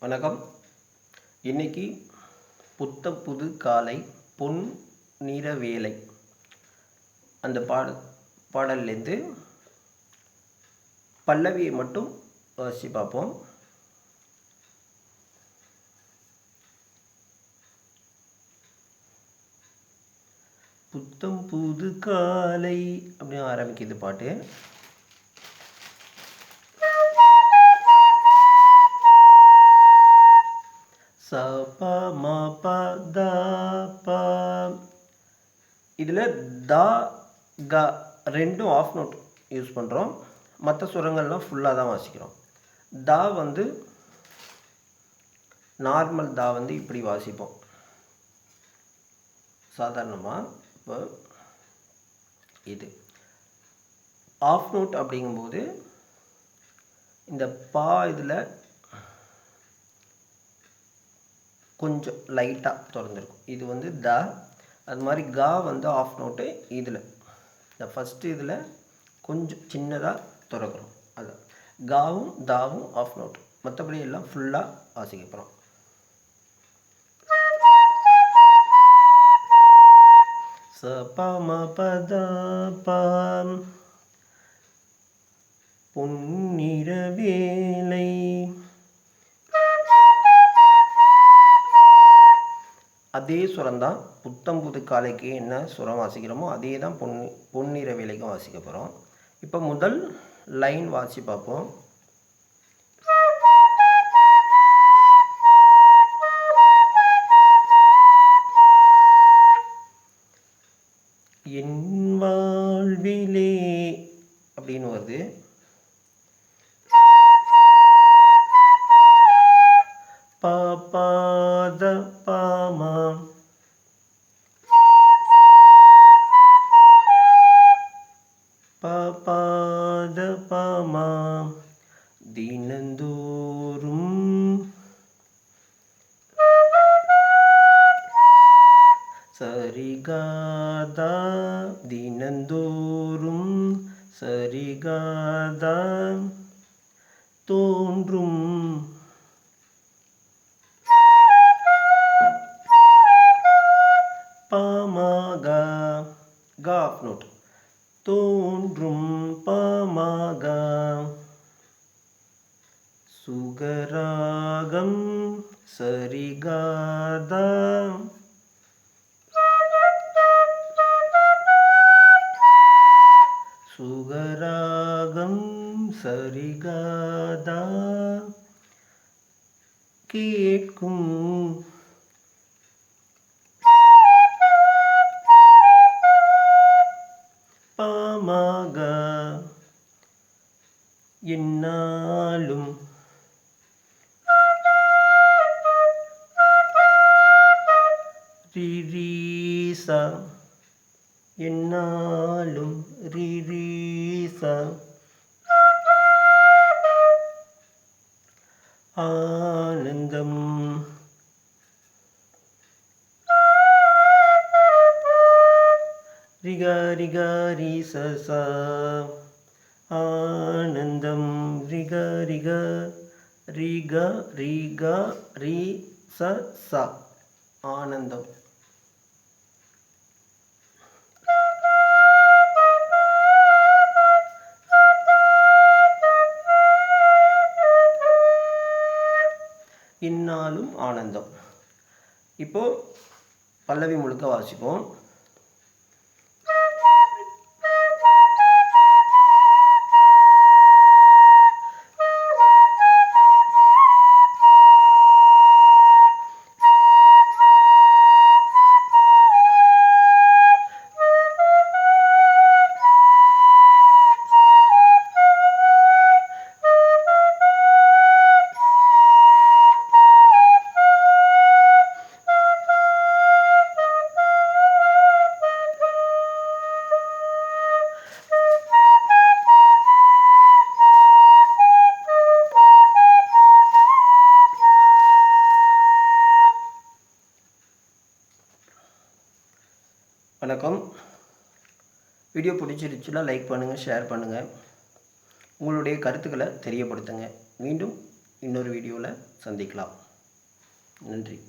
வணக்கம். இன்னைக்கு புத்த புது காலை பொன் நிற வேலை அந்த பாடல்லேருந்து பல்லவியை மட்டும் வாசி பார்ப்போம். புத்தம் புது காலை அப்படின்னு ஆரம்பிக்குது பாட்டு. ச ப ம ப த ப. இதில் த க ரெண்டும் ஆஃப் நோட் யூஸ் பண்ணுறோம். மற்ற சுரங்கள்லாம் ஃபுல்லாக தான் வாசிக்கிறோம். த வந்து நார்மல் த வந்து இப்படி வாசிப்போம் சாதாரணமாக. இப்போ இது ஆஃப் நோட் அப்படிங்கும்போது இந்த பா இதில் கொஞ்சம் லைட்டாக திறந்துருக்கும். இது வந்து த. அது மாதிரி கா வந்து ஆஃப் நோட்டு. இதில் இந்த ஃபஸ்ட்டு இதில் கொஞ்சம் சின்னதாக திறக்கிறோம். அது காவும் தாவும் ஆஃப் நோட். மற்றபடி எல்லாம் ஃபுல்லாக வாசிக்க போகிறோம். ச ப ம ப த ப. பொன்னிற வேலை அதே சுரம்தான். புத்தம் புது காலைக்கு என்ன சுரம் வாசிக்கிறோமோ அதே தான் பொன்னிற வேலைக்கும் வாசிக்க போகிறோம். இப்போ முதல் லைன் வாசி பார்ப்போம். என் வாழ்விலே அப்படின்னு வருது. பாத பாமா பாத பாமா தினந்தோறும் சரிகாதா தினந்தோறும் சரிகாதா தோன்றும் பாமாகா கா ஆஃப் நோட் தோன்றும் பாமாகா சுகராகம் சரிகாதா சுகராகம் சரிகாதா கேட்கும் பாமாகா என்னாலும் ரிரீசா என்னாலும் ரிரீசா ஆனந்தம் ரிகா ரிகா ரி ச ச ஆனந்தம் ரிகா ரிகா ரிகா ரிகா ரி ச ச ஆனந்தம். இந்நாளும் ஆனந்தம். இப்போ பல்லவி முழுக்க வாசிப்போம். வணக்கம். வீடியோ பிடிச்சிருச்சுன்னா லைக் பண்ணுங்கள், ஷேர் பண்ணுங்கள், உங்களுடைய கருத்துக்களை தெரியப்படுத்துங்க. மீண்டும் இன்னொரு வீடியோவில் சந்திக்கலாம். நன்றி.